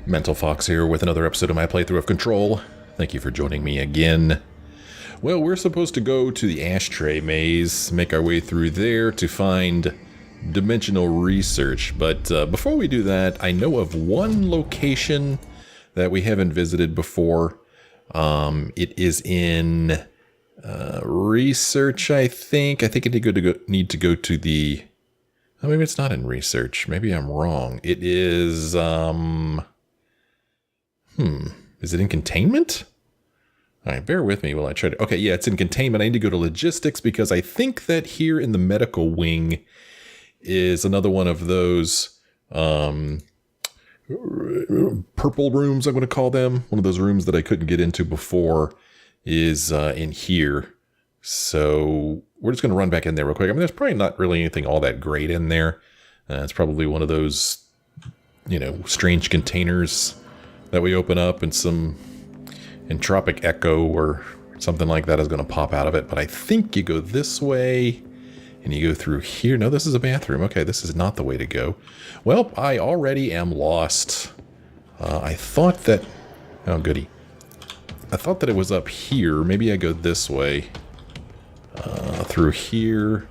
Mental Fox here with another episode of my playthrough of Control. Thank you for joining me again. Well, we're supposed to go to the Ashtray Maze, make our way through there to find dimensional research. But before we do that, I know of one location that we haven't visited before. It is in research, I think. I think I need to go to the... Oh, maybe it's not in research. Maybe I'm wrong. It is... Is it in containment? Alright, bear with me while I try to... Okay, yeah, it's in containment. I need to go to logistics because I think that here in the medical wing is another one of those purple rooms, I'm going to call them. One of those rooms that I couldn't get into before is in here. So we're just going to run back in there real quick. I mean, there's probably not really anything all that great in there. It's probably one of those, strange containers that we open up and some entropic echo or something like that is going to pop out of it. But I think you go this way and you go through here. No, this is a bathroom. Okay, this is not the way to go. Well, I already am lost. I thought that... Oh, goody. I thought that it was up here. Maybe I go this way. Through here.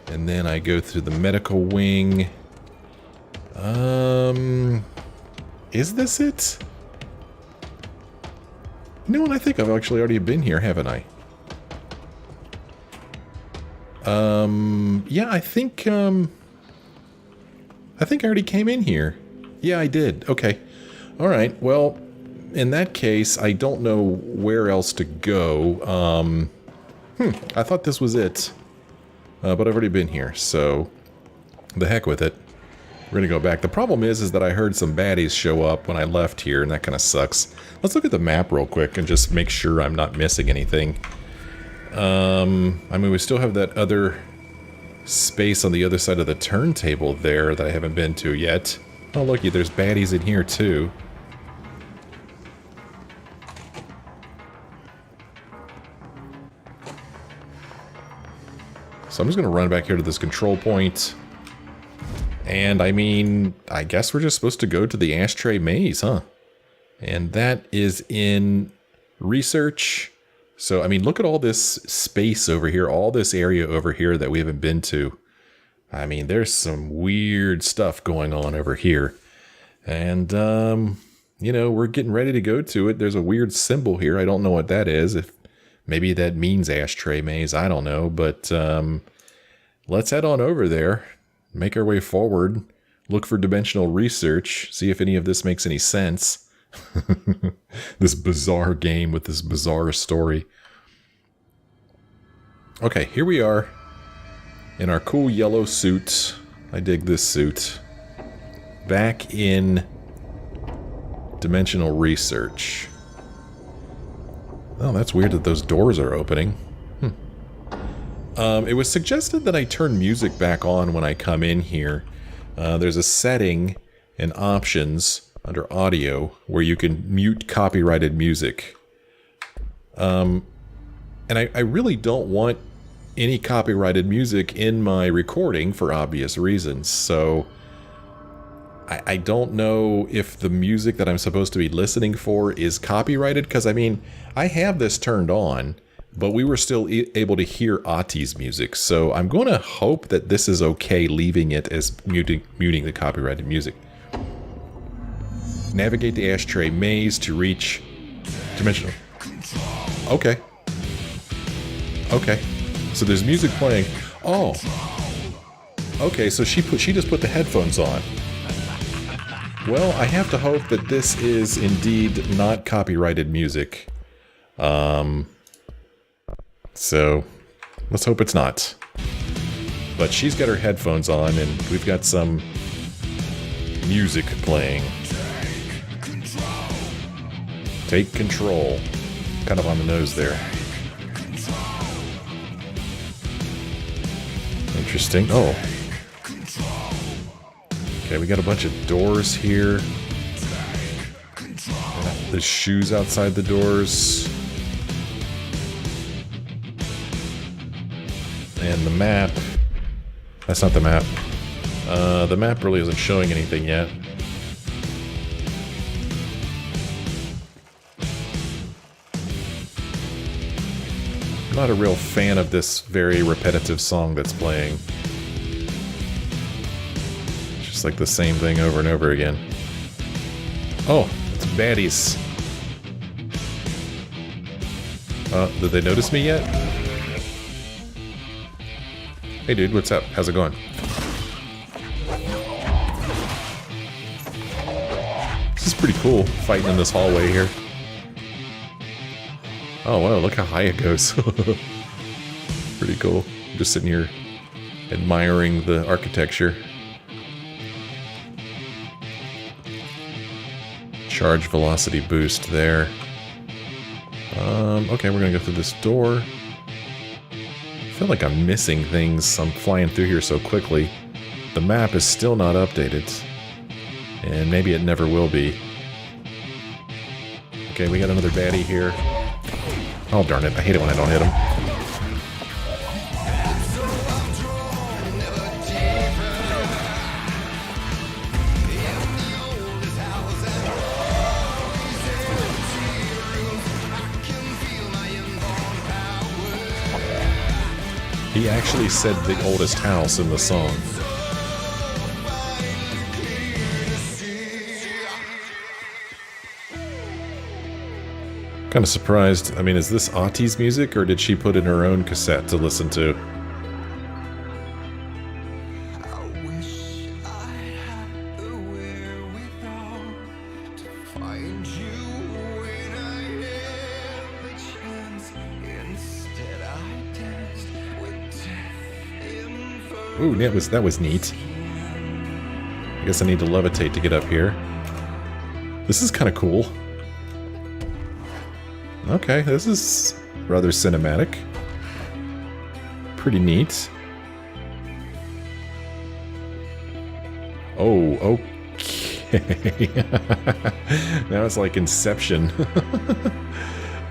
And then I go through the medical wing. Is this it? No, and I think I've actually already been here, haven't I? Yeah, I think I already came in here. Yeah, I did. Okay. All right. Well, in that case, I don't know where else to go. I thought this was it. But I've already been here, so the heck with it. We're gonna go back. The problem is that I heard some baddies show up when I left here, and that kind of sucks. Let's look at the map real quick and just make sure I'm not missing anything. I mean, we still have that other space on the other side of the turntable there that I haven't been to yet. Oh, looky, there's baddies in here, too. So I'm just gonna run back here to this control point. And, I mean, I guess we're just supposed to go to the Ashtray Maze, huh? And that is in research. So, I mean, look at all this space over here, all this area over here that we haven't been to. I mean, there's some weird stuff going on over here. And, we're getting ready to go to it. There's a weird symbol here. I don't know what that is. If maybe that means Ashtray Maze. I don't know. But let's head on over there. Make our way forward, look for dimensional research, see if any of this makes any sense. This bizarre game with this bizarre story. Okay, here we are in our cool yellow suit. I dig this suit. Back in dimensional research. Oh, that's weird that those doors are opening. It was suggested that I turn music back on when I come in here. There's a setting in options under audio where you can mute copyrighted music. And I really don't want any copyrighted music in my recording for obvious reasons. So I don't know if the music that I'm supposed to be listening for is copyrighted. Because, I mean, I have this turned on. But we were still able to hear Ahti's music, so I'm going to hope that this is okay, leaving it as muting the copyrighted music. Navigate the Ashtray Maze to reach dimensional. Okay. Okay. So there's music playing. Oh. Okay, so she just put the headphones on. Well, I have to hope that this is indeed not copyrighted music. So, let's hope it's not. But she's got her headphones on, and we've got some music playing. Take control. Kind of on the nose there. Interesting. Oh. Okay, we got a bunch of doors here. There's shoes outside the doors. And the map. That's not the map. The map really isn't showing anything yet. Not a real fan of this very repetitive song that's playing. It's just like the same thing over and over again. Oh, it's baddies. Did they notice me yet? Hey dude, what's up? How's it going? This is pretty cool, fighting in this hallway here. Oh wow, look how high it goes. Pretty cool. I'm just sitting here admiring the architecture. Charge velocity boost there. Okay, we're gonna go through this door. I feel like I'm missing things. I'm flying through here so quickly. The map is still not updated. And maybe it never will be. Okay, we got another baddie here. Oh darn it, I hate it when I don't hit him. He actually said the oldest house in the song. Kind of surprised. I mean, is this Ahti's music, or did she put in her own cassette to listen to? Ooh, that was neat. I guess I need to levitate to get up here. This is kind of cool. Okay, this is rather cinematic. Pretty neat. Oh, okay. Now it's like Inception.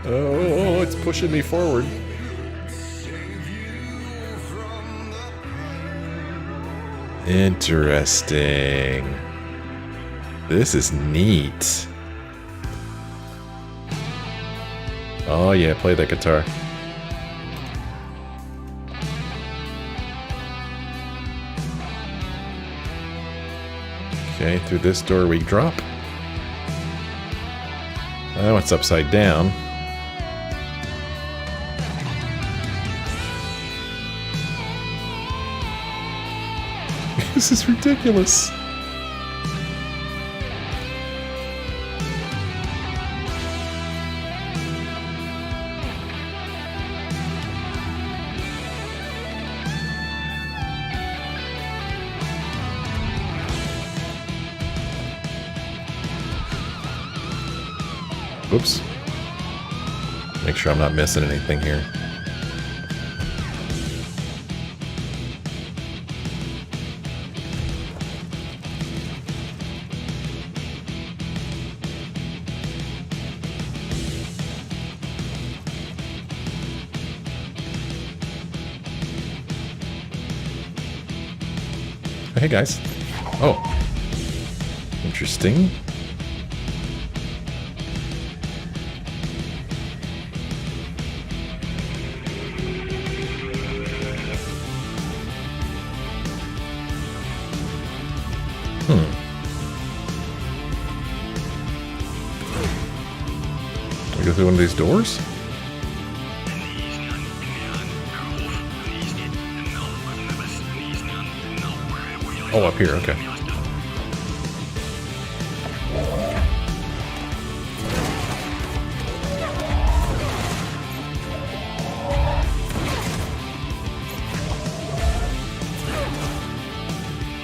Oh, it's pushing me forward. Interesting. This is neat. Oh yeah, play that guitar. Okay, through this door we drop. Now it's upside down. This is ridiculous. Oops. Make sure I'm not missing anything here. Hey guys. Oh. Interesting. Can I go through one of these doors? Oh, up here, okay.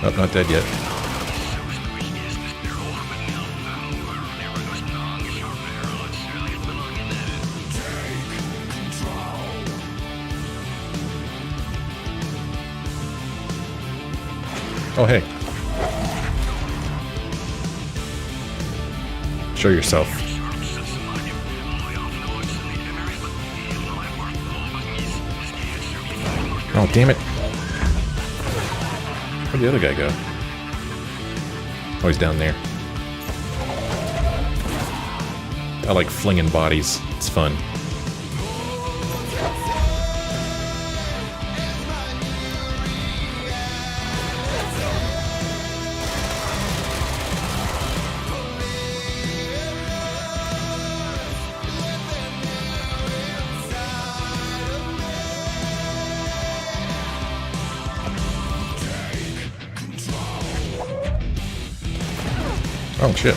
Oh, not dead yet. Oh, hey. Show yourself. Oh, damn it. Where'd the other guy go? Oh, he's down there. I like flinging bodies. It's fun. Oh, shit.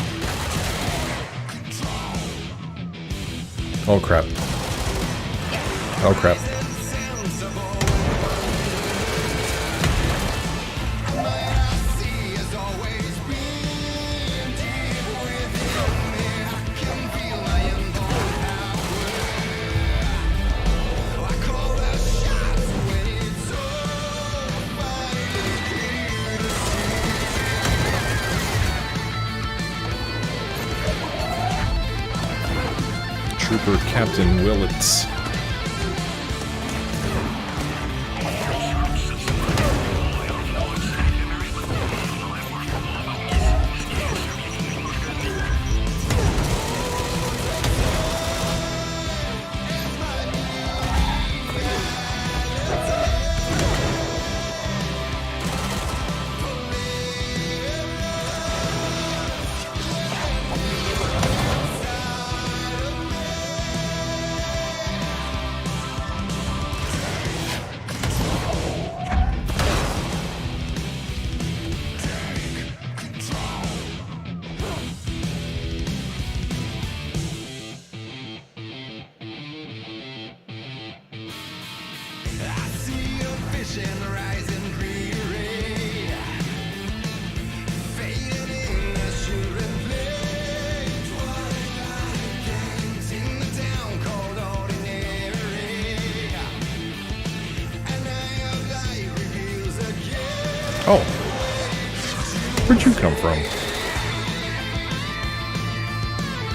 Oh, crap. Oh, crap. Trooper Captain Willits. Oh. Where'd you come from?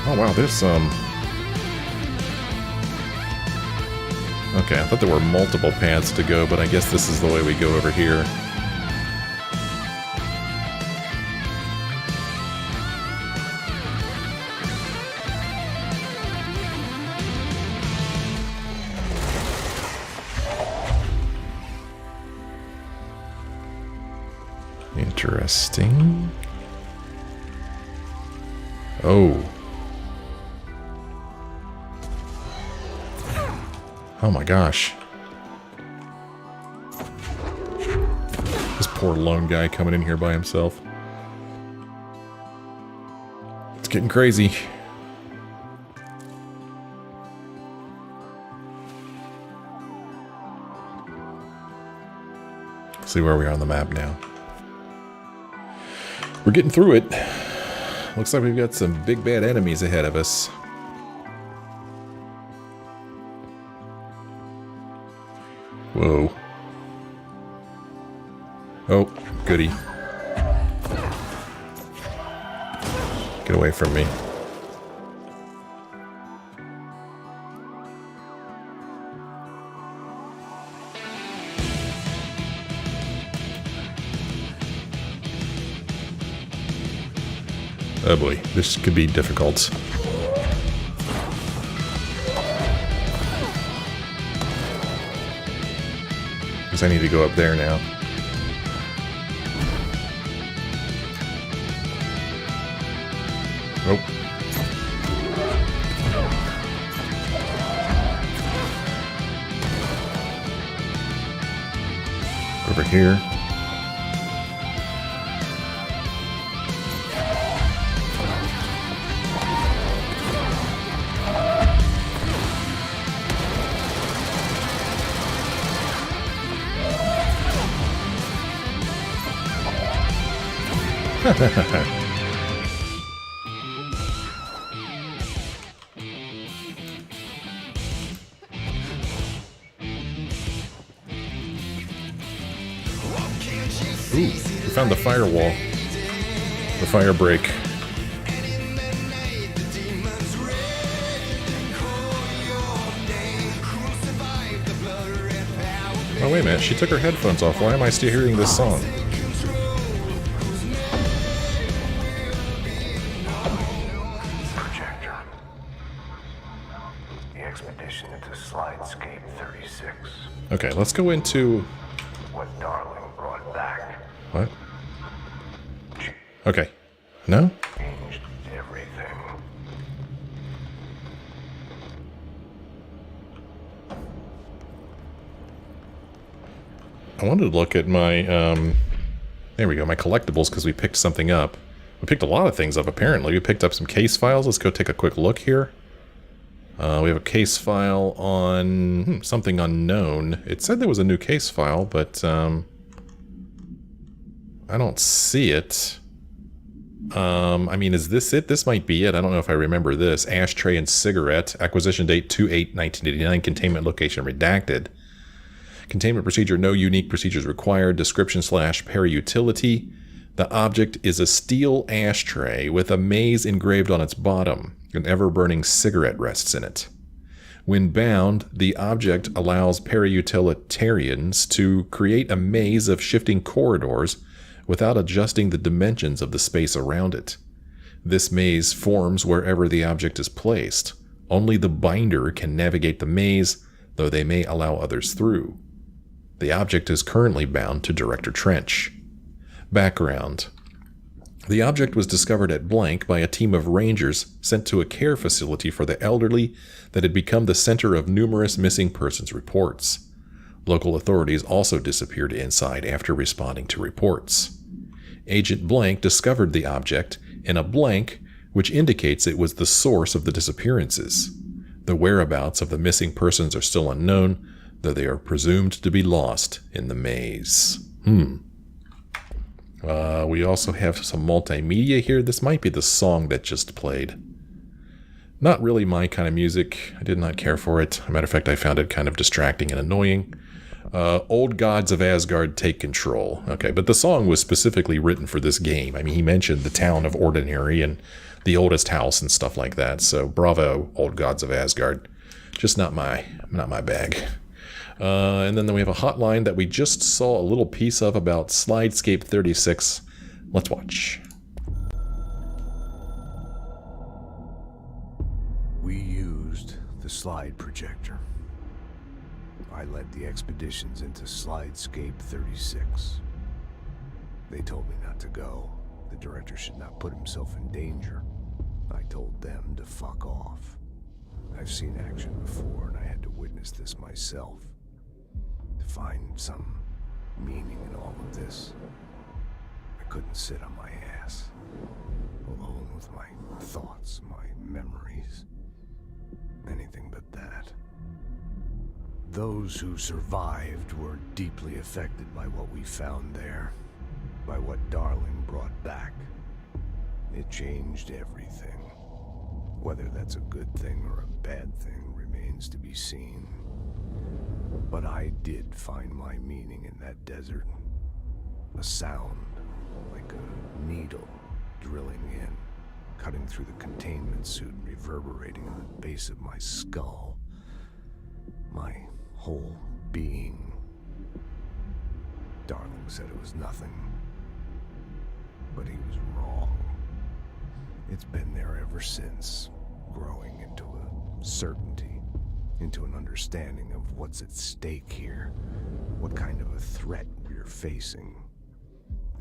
Oh wow, there's okay, I thought there were multiple paths to go, but I guess this is the way we go over here. Interesting. Oh. Oh my gosh. This poor lone guy coming in here by himself. It's getting crazy. Let's see where we are on the map now. We're getting through it. Looks like we've got some big bad enemies ahead of us. Whoa. Oh, goody. Get away from me. Oh boy, this could be difficult. Because I need to go up there now. Nope. Over here. Ooh, we found the firewall. The fire break. Oh wait a minute, she took her headphones off. Why am I still hearing this song? Projector. The expedition into Slidescape 36. Okay, let's go into... What Darling brought back. What? Okay. No? Changed everything. I wanted to look at my, there we go, my collectibles, because we picked something up. We picked a lot of things up, apparently. We picked up some case files. Let's go take a quick look here. We have a case file on something unknown. It said there was a new case file, but I don't see it. I mean, is this it? This might be it. I don't know if I remember this. Ashtray and cigarette. Acquisition date 2/8/1989. Containment location redacted. Containment procedure, no unique procedures required. Description / para-utility. The object is a steel ashtray with a maze engraved on its bottom. An ever-burning cigarette rests in it. When bound, the object allows para-utilitarians to create a maze of shifting corridors without adjusting the dimensions of the space around it. This maze forms wherever the object is placed. Only the binder can navigate the maze, though they may allow others through. The object is currently bound to Director Trench. Background. The object was discovered at blank by a team of rangers sent to a care facility for the elderly that had become the center of numerous missing persons reports. Local authorities also disappeared inside after responding to reports. Agent Blank discovered the object in a blank which indicates it was the source of the disappearances. The whereabouts of the missing persons are still unknown, though they are presumed to be lost in the maze. We also have some multimedia here. This might be the song that just played. Not really my kind of music. I did not care for it. As a matter of fact, I found it kind of distracting and annoying. Old Gods of Asgard Take Control. Okay, but the song was specifically written for this game. I mean, he mentioned the town of Ordinary and the oldest house and stuff like that. So bravo, Old Gods of Asgard. Just not my bag. And then we have a hotline that we just saw a little piece of about Slidescape 36. Let's watch. We used the slide projector. I led the expeditions into Slidescape 36. They told me not to go. The director should not put himself in danger. I told them to fuck off. I've seen action before, and I had to witness this myself. To find some meaning in all of this, I couldn't sit on my ass, alone with my thoughts, my memories. Anything but that. Those who survived were deeply affected by what we found there, by what Darling brought back. It changed everything. Whether that's a good thing or a bad thing remains to be seen. But I did find my meaning in that desert. A sound, like a needle drilling in, cutting through the containment suit and reverberating in the base of my skull. My whole being. Darling said it was nothing, but he was wrong. It's been there ever since, growing into a certainty, into an understanding of what's at stake here, what kind of a threat we're facing,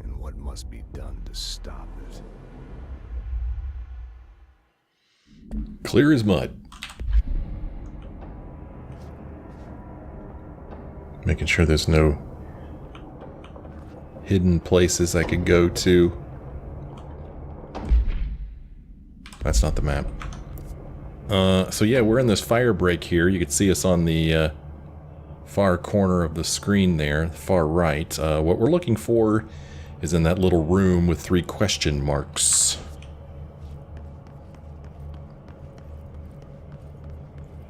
and what must be done to stop it. Clear as mud. Making sure there's no hidden places I could go to. That's not the map. So yeah, we're in this fire break here. You can see us on the far corner of the screen there, the far right. What we're looking for is in that little room with 3 question marks.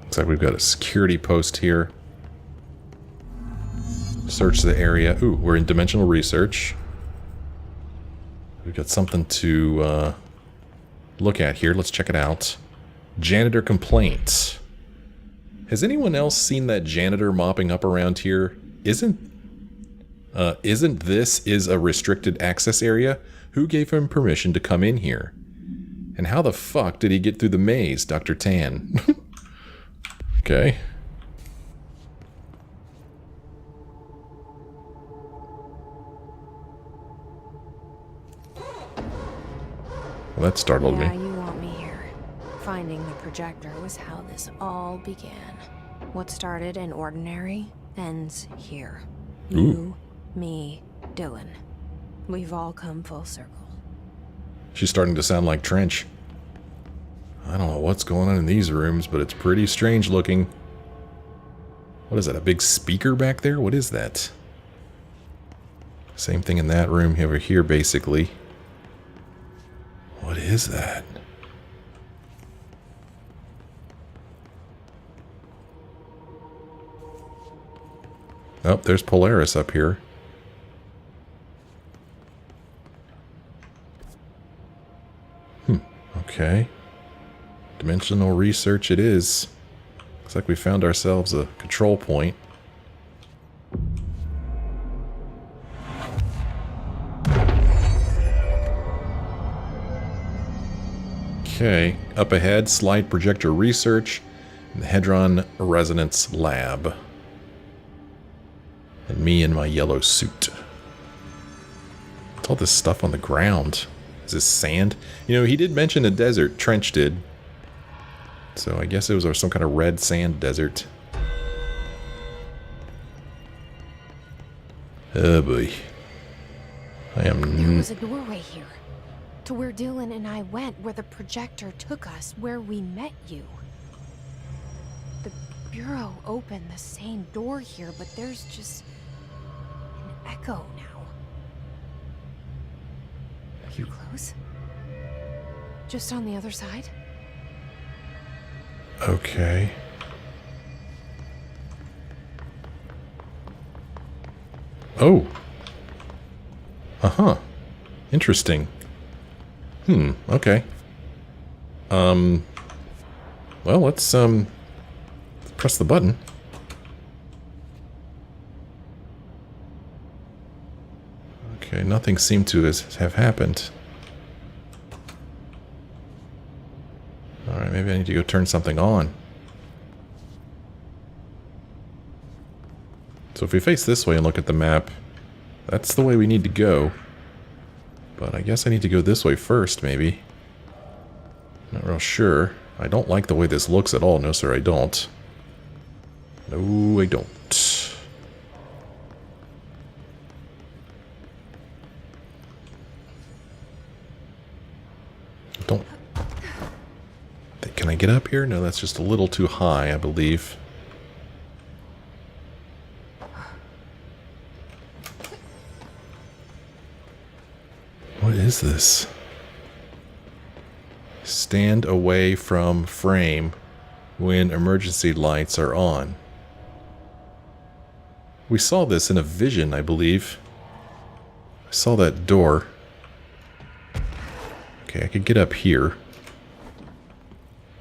Looks like we've got a security post here. Search the area. Ooh, we're in dimensional research. We've got something to look at here. Let's check it out. Janitor complaint. Has anyone else seen that janitor mopping up around here? Isn't this a restricted access area? Who gave him permission to come in here? And how the fuck did he get through the maze, Dr. Tan? Okay. Well, that startled me. Yeah, you want me here. Finding the projector was how this all began. What started in Ordinary ends here. You, me, Dylan. We've all come full circle. She's starting to sound like Trench. I don't know what's going on in these rooms, but it's pretty strange looking. What is that, a big speaker back there? What is that? Same thing in that room over here, basically. What is that? Oh, there's Polaris up here. Okay. Dimensional research it is. Looks like we found ourselves a control point. Okay, up ahead, slide projector research in the Hedron resonance lab. And me in my yellow suit. What's all this stuff on the ground? Is this sand? You know, he did mention a desert. Trench did. So I guess it was some kind of red sand desert. Oh boy. There was a doorway here. To where Dylan and I went, where the projector took us, where we met you. The Bureau opened the same door here, but there's just an echo now. Are you close? Just on the other side? Okay. Oh. Uh-huh. Interesting. Okay. Well, let's press the button. Okay, nothing seemed to have happened. Alright, maybe I need to go turn something on. So if we face this way and look at the map, that's the way we need to go. But I guess I need to go this way first, maybe. Not real sure. I don't like the way this looks at all. No, sir, I don't. No, I don't. Can I get up here? No, that's just a little too high, I believe. What is this? Stand away from frame when emergency lights are on. We saw this in a vision, I believe. I saw that door. Okay, I could get up here.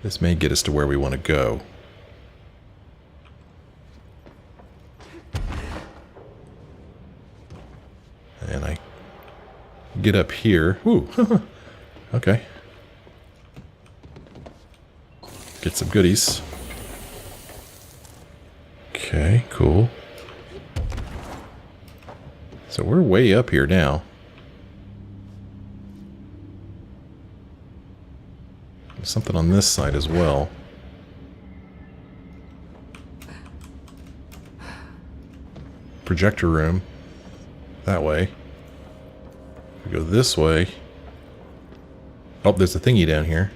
This may get us to where we want to go. And I get up here. Ooh, okay. Get some goodies. Okay, cool. So we're way up here now. There's something on this side as well. Projector room. That way. We go this way. Oh, there's a thingy down here.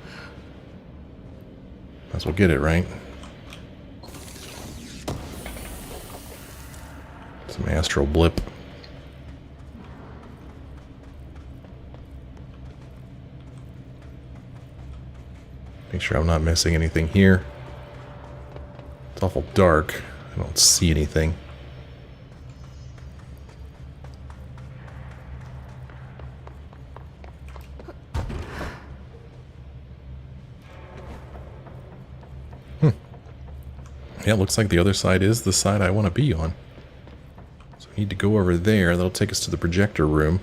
Might as well get it, right? Some astral blip. Make sure I'm not missing anything here. It's awful dark. I don't see anything. Yeah, it looks like the other side is the side I want to be on. So we need to go over there. That'll take us to the projector room.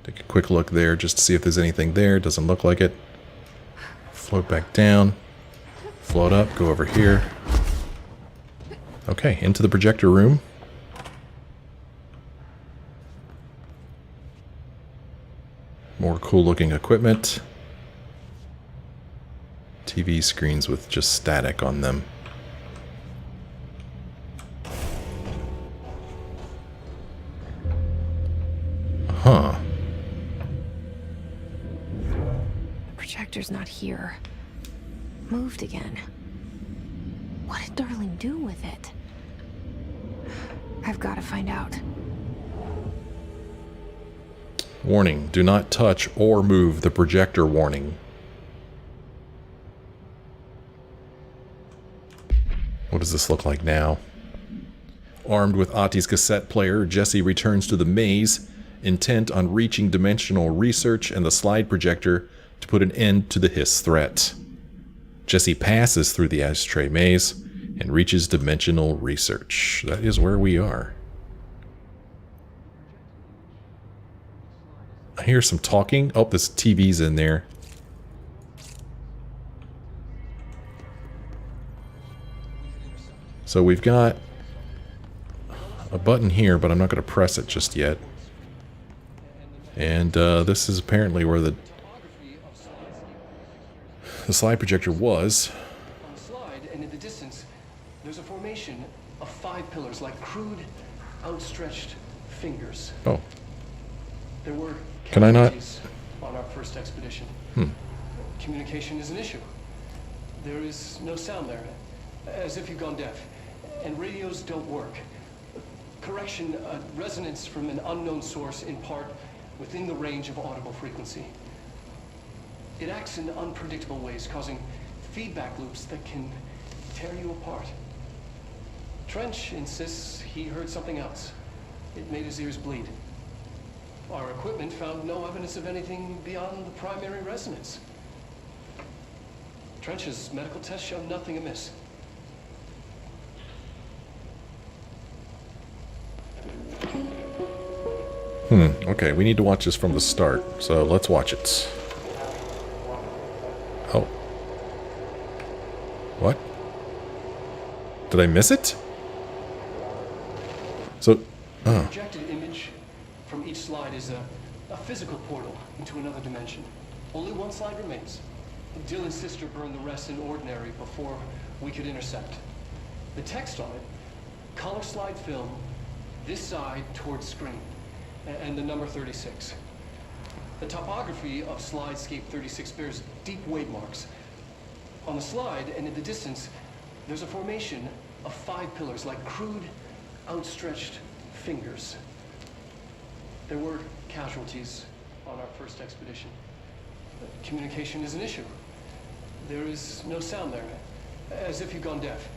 Take a quick look there just to see if there's anything there. Doesn't look like it. Float back down. Float up, go over here. Okay, into the projector room. More cool looking equipment. TV screens with just static on them. Huh. The projector's not here. Moved again. What did Darling do with it? I've got to find out. Warning, do not touch or move the projector warning. What does this look like now? Armed with Ahti's cassette player, Jesse returns to the maze, intent on reaching dimensional research and the slide projector to put an end to the hiss threat. Jesse passes through the Ashtray Maze and reaches dimensional research. That is where we are. I hear some talking. Oh, this TV's in there. So we've got a button here, but I'm not going to press it just yet. And this is apparently where the slide projector was. On the slide and in the distance, there's a formation of 5 pillars like crude, outstretched fingers. Oh, There were Can I not- casualties on our first expedition. Communication is an issue. There is no sound there, as if you've gone deaf, and radios don't work. Correction, resonance from an unknown source in part within the range of audible frequency. It acts in unpredictable ways, causing feedback loops that can tear you apart. Trench insists he heard something else. It made his ears bleed. Our equipment found no evidence of anything beyond the primary resonance. Trench's medical tests show nothing amiss. Okay, we need to watch this from the start, so let's watch it. Oh. What? Did I miss it? So, The projected image from each slide is a physical portal into another dimension. Only one slide remains. Dylan's sister burned the rest in ordinary before we could intercept. The text on it, color slide film, this side towards screen, and the number 36. The topography of slidescape 36 bears deep wave marks. On the slide and in the distance, there's a formation of 5 pillars like crude, outstretched fingers. There were casualties on our first expedition. Communication is an issue. There is no sound there, as if you've gone deaf,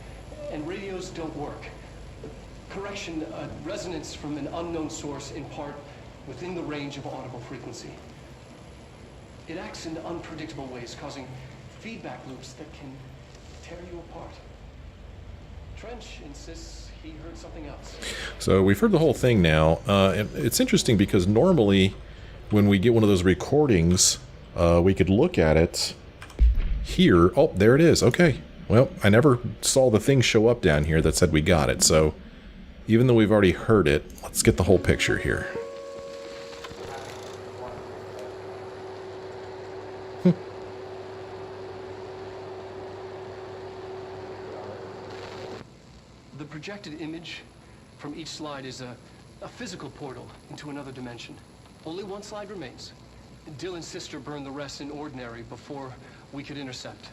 and radios don't work. Correction, resonance from an unknown source in part within the range of audible frequency. It acts in unpredictable ways, causing feedback loops that can tear you apart. Trench insists he heard something else. so we've heard the whole thing now. It's interesting because normally when we get one of those recordings, we could look at it here. Oh, there it is. Okay. Well, I never saw the thing show up down here that said we got it. So even though we've already heard it, let's get the whole picture here. The projected image from each slide is a physical portal into another dimension. Only one slide remains. Dylan's sister burned the rest in ordinary before we could intercept.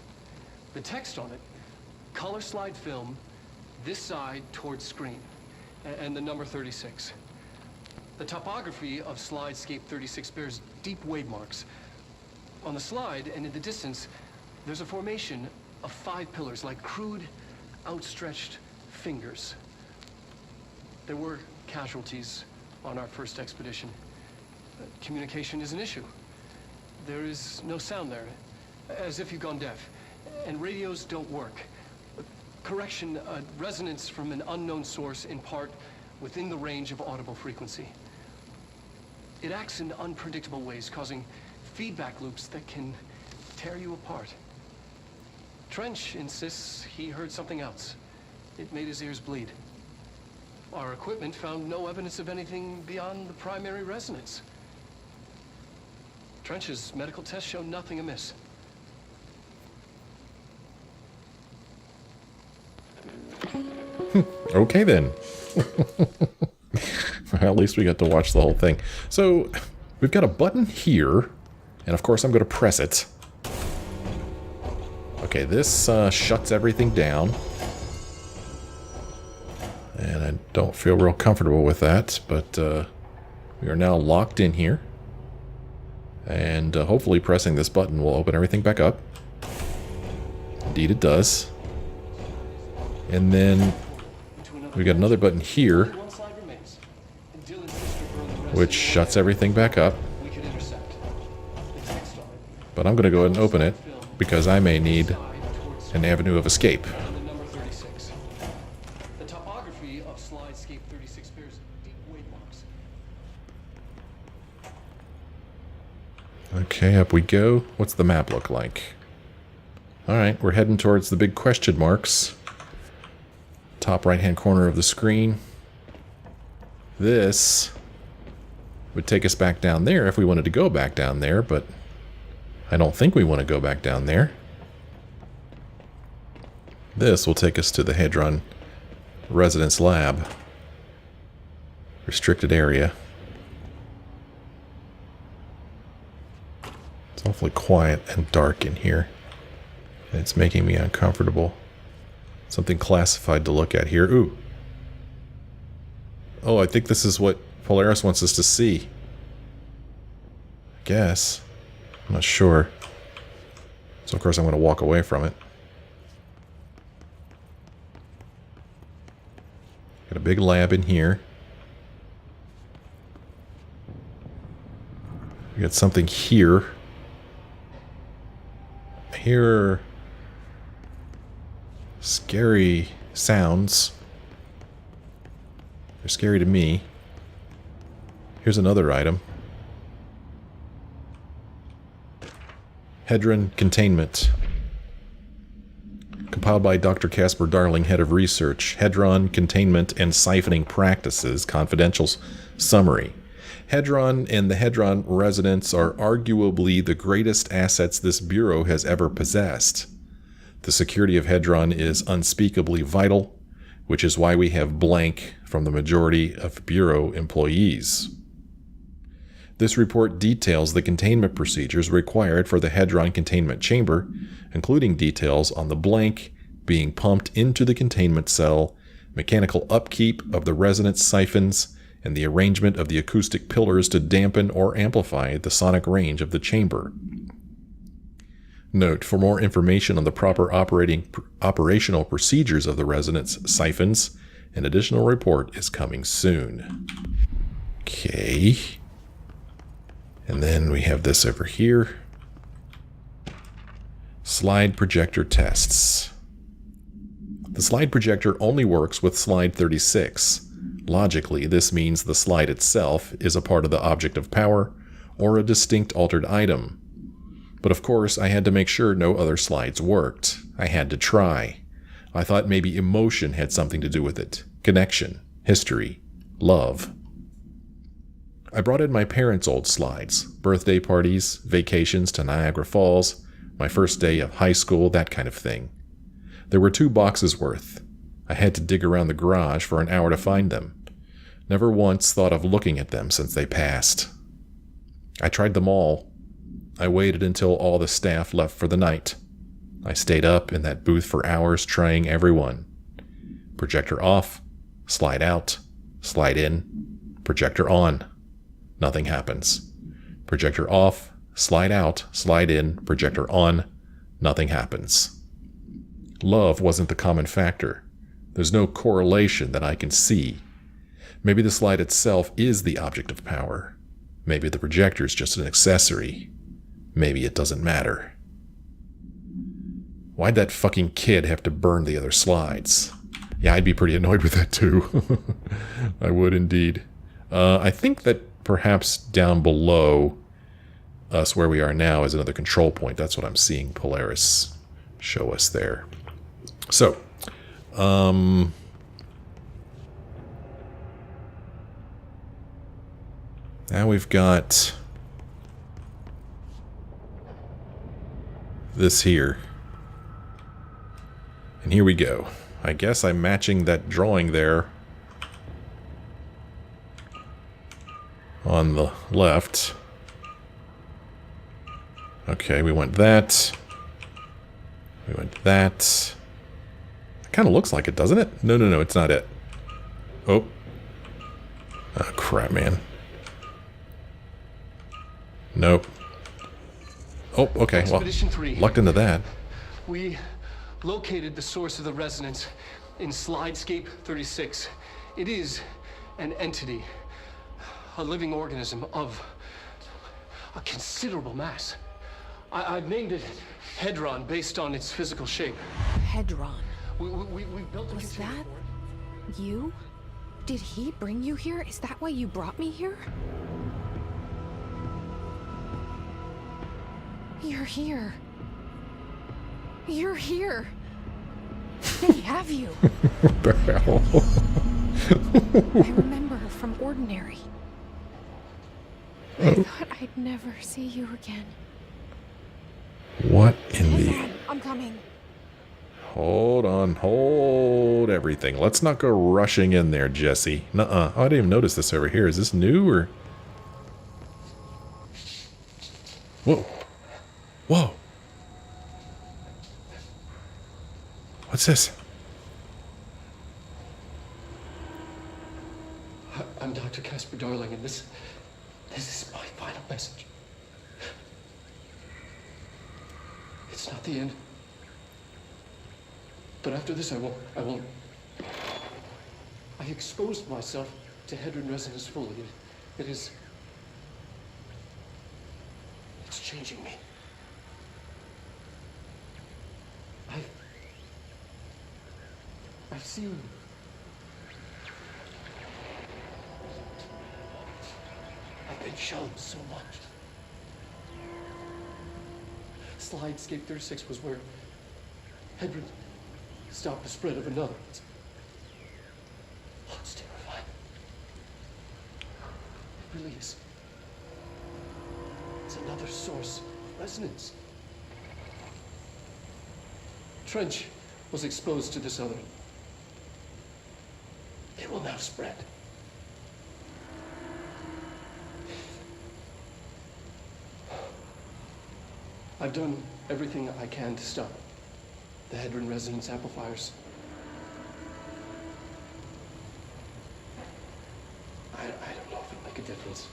The text on it, color slide film, this side towards screen, and the number 36. The topography of slidescape 36 bears deep wave marks. On the slide and in the distance, there's a formation of 5 pillars like crude, outstretched fingers. There were casualties on our first expedition. Communication is an issue. There is no sound there, as if you've gone deaf, and radios don't work. Correction, resonance from an unknown source in part within the range of audible frequency. It acts in unpredictable ways, causing feedback loops that can tear you apart. Trench insists he heard something else. It made his ears bleed. Our equipment found no evidence of anything beyond the primary resonance. Trench's medical tests show nothing amiss. Okay then. At least we got to watch the whole thing. So, we've got a button here, and of course I'm going to press it. Okay, this shuts everything down. And I don't feel real comfortable with that, but we are now locked in here. And hopefully pressing this button will open everything back up. Indeed it does. And then we got another button here, which shuts everything back up. But I'm going to go ahead and open it, because I may need an avenue of escape. The topography of Slidescape 36 bears deep weight marks. Okay, up we go. What's the map look like? Alright, we're heading towards the big question marks. Top right-hand corner of the screen. This would take us back down there if we wanted to go back down there, but I don't think we want to go back down there. This will take us to the Hedron Residence Lab. Restricted area. It's awfully quiet and dark in here. And it's making me uncomfortable. Something classified to look at here. Ooh. Oh, I think this is what Polaris wants us to see. I guess. I'm not sure. So of course I'm going to walk away from it. Got a big lab in here. We got something here. I hear scary sounds. They're scary to me. Here's another item. Hedron Containment. Compiled by Dr. Casper Darling, Head of Research. Hedron Containment and Siphoning Practices. Confidential Summary. Hedron and the Hedron residents are arguably the greatest assets this Bureau has ever possessed. The security of Hedron is unspeakably vital, which is why we have blank from the majority of Bureau employees. This report details the containment procedures required for the Hedron containment chamber, including details on the blank being pumped into the containment cell, mechanical upkeep of the resonance siphons, and the arrangement of the acoustic pillars to dampen or amplify the sonic range of the chamber. Note, for more information on the proper operational procedures of the resonance siphons, an additional report is coming soon. Okay. And then we have this over here. Slide projector tests. The slide projector only works with slide 36. Logically, this means the slide itself is a part of the object of power, or a distinct altered item. But of course, I had to make sure no other slides worked. I had to try. I thought maybe emotion had something to do with it. Connection, history, love. I brought in my parents' old slides, birthday parties, vacations to Niagara Falls, my first day of high school, that kind of thing. There were 2 boxes worth. I had to dig around the garage for an hour to find them. Never once thought of looking at them since they passed. I tried them all. I waited until all the staff left for the night. I stayed up in that booth for hours trying every one. Projector off, slide out, slide in, projector on. Nothing happens. Projector off, slide out, slide in, projector on. Nothing happens. Love wasn't the common factor. There's no correlation that I can see. Maybe the slide itself is the object of power. Maybe the projector's just an accessory. Maybe it doesn't matter. Why'd that fucking kid have to burn the other slides? Yeah, I'd be pretty annoyed with that too. I would indeed. I think that perhaps down below us where we are now is another control point. That's what I'm seeing Polaris show us there. So, now we've got this here. And here we go. I guess I'm matching that drawing there on the left. Okay, we went that. We went that. It kind of looks like it, doesn't it? No, no, no, it's not it. Oh. Oh, crap, man. Nope. Oh, okay, well, Expedition 3. lucked into that. We located the source of the resonance in Slidescape 36. It is an entity, a living organism of a considerable mass. I've named it Hedron based on its physical shape. Hedron. We built a Was container that for it. you? Did he bring you here? Is that why you brought me here? You're here. You're here. They have you. What the hell? I remember her from Ordinary. I thought I'd never see you again. What in Hang the... on, I'm coming. Hold on, hold everything. Let's not go rushing in there, Jesse. Nuh-uh. Oh, I didn't even notice this over here. Is this new, or... Whoa. Whoa. What's this? I'm Dr. Casper Darling, and this is my final message. It's not the end. But after this, I won't. I exposed myself to Hedron resonance fully. It's changing me. I've seen. I've been shown so much. Slidescape 36 was where Hedron stopped the spread of another. It's terrifying. It really is. It's another source of resonance. Trench was exposed to this other. It will now spread. I've done everything I can to stop the Hedron resonance amplifiers. I don't know if it'll make a difference.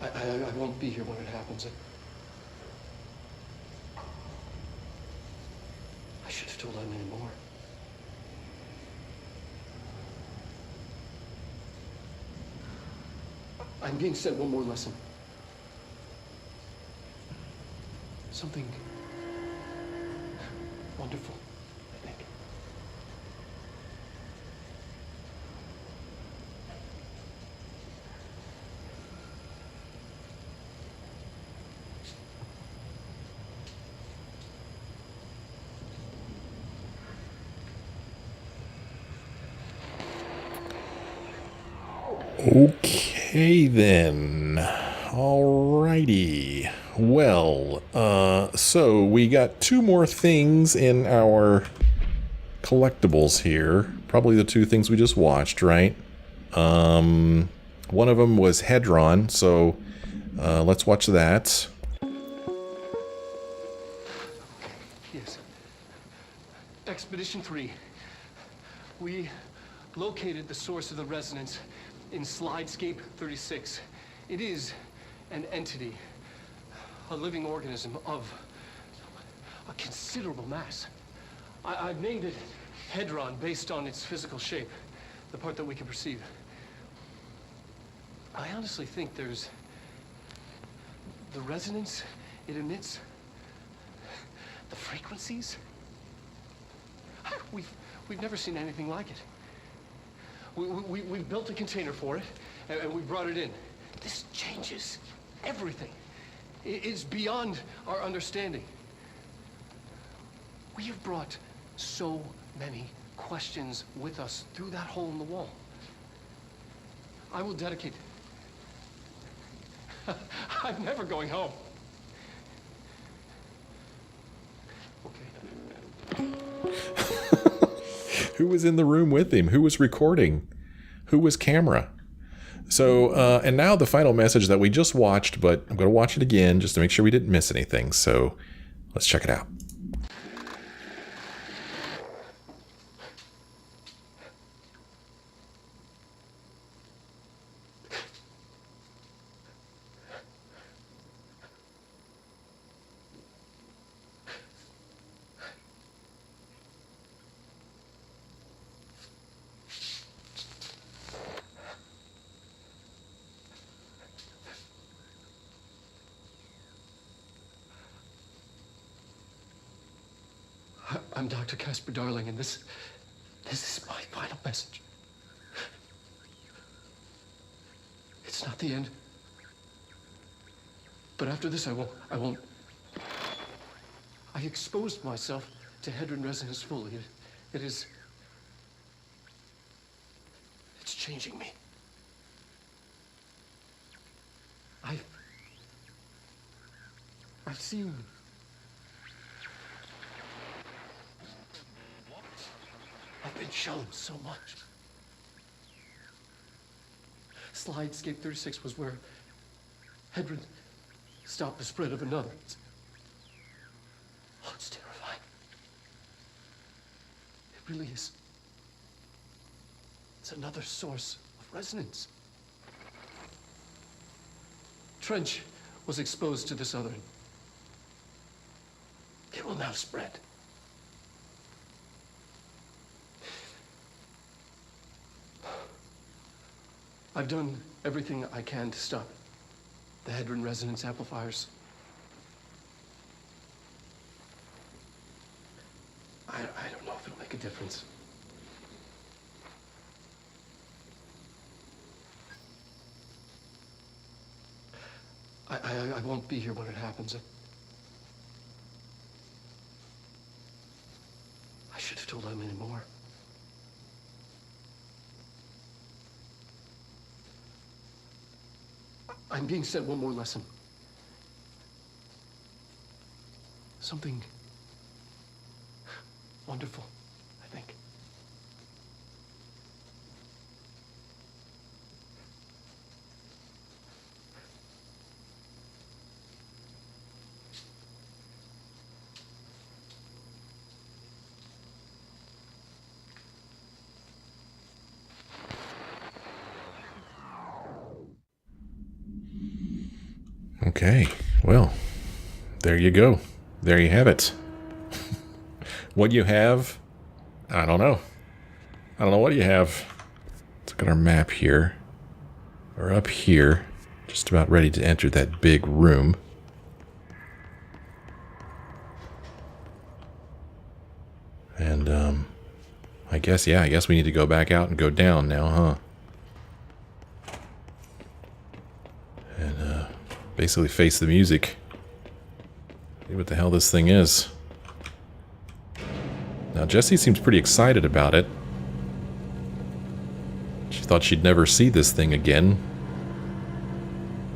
I won't be here when it happens. I should have told Emily more. I'm being sent one more lesson. Something wonderful, I think. Okay, then. Alrighty. Well, so we got two more things in our collectibles here. Probably the two things we just watched, right? One of them was Hedron, so let's watch that. Yes. Expedition 3. We located the source of the resonance in Slidescape 36. It is an entity, a living organism of a considerable mass. I've named it Hedron based on its physical shape, the part that we can perceive. I honestly think there's the resonance it emits, the frequencies. We've never seen anything like it. We've built a container for it, and we brought it in. This changes everything. It's beyond our understanding. We have brought so many questions with us through that hole in the wall. I will dedicate... I'm never going home. Okay. Who was in the room with him? Who was recording? Who was camera? So, and now the final message that we just watched, but I'm going to watch it again just to make sure we didn't miss anything. So let's check it out. I'm Dr. Casper Darling, and this is my final message. It's not the end. But after this, I won't. I exposed myself to Hedron resonance fully. It's changing me. I've seen. I've been shown so much. Slidescape 36 was where Hedron stopped the spread of another. It's terrifying. It really is. It's another source of resonance. Trench was exposed to this other. It will now spread. I've done everything I can to stop it. The Hedron resonance amplifiers. I don't know if it'll make a difference. I won't be here when it happens. I should have told Emily more. I'm being sent one more lesson. Something wonderful, I think. Okay, well, there you go. There you have it. What you have, I don't know. I don't know what you have. Let's look at our map here. We're up here, just about ready to enter that big room. And, I guess we need to go back out and go down now, huh? And, basically face the music. See what the hell this thing is. Now, Jessie seems pretty excited about it. She thought she'd never see this thing again.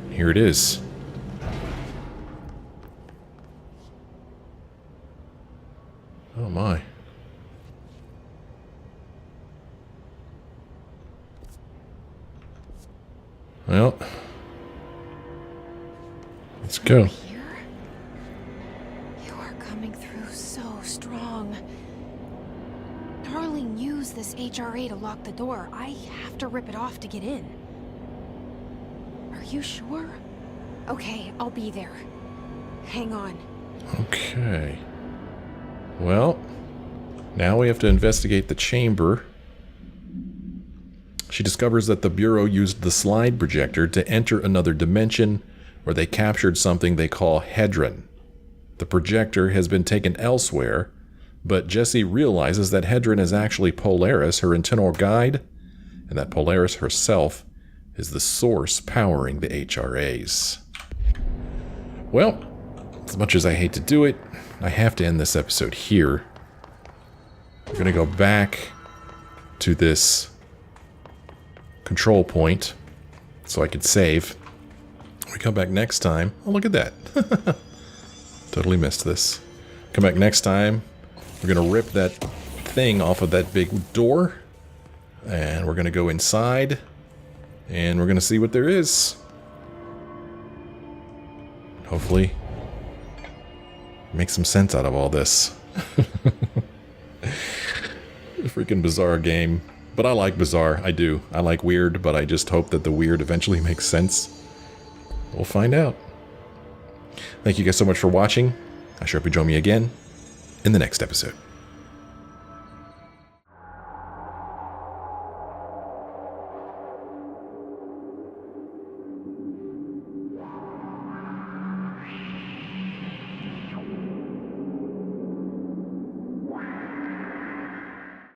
Here it is. Oh my. Well, let's go. Here? You are coming through so strong. Darling used this HRA to lock the door. I have to rip it off to get in. Are you sure? Okay, I'll be there. Hang on. Okay. Well, now we have to investigate the chamber. She discovers that the Bureau used the slide projector to enter another dimension where they captured something they call Hedron. The projector has been taken elsewhere, but Jessie realizes that Hedron is actually Polaris, her internal guide, and that Polaris herself is the source powering the HRAs. Well, as much as I hate to do it, I have to end this episode here. We're going to go back to this control point so I could save. When we come back next time. Oh, look at that. Totally missed this. Come back next time. We're going to rip that thing off of that big door. And we're going to go inside. And we're going to see what there is. Hopefully make some sense out of all this. Freaking bizarre game. But I like bizarre. I do. I like weird, but I just hope that the weird eventually makes sense. We'll find out. Thank you guys so much for watching. I sure hope you join me again in the next episode.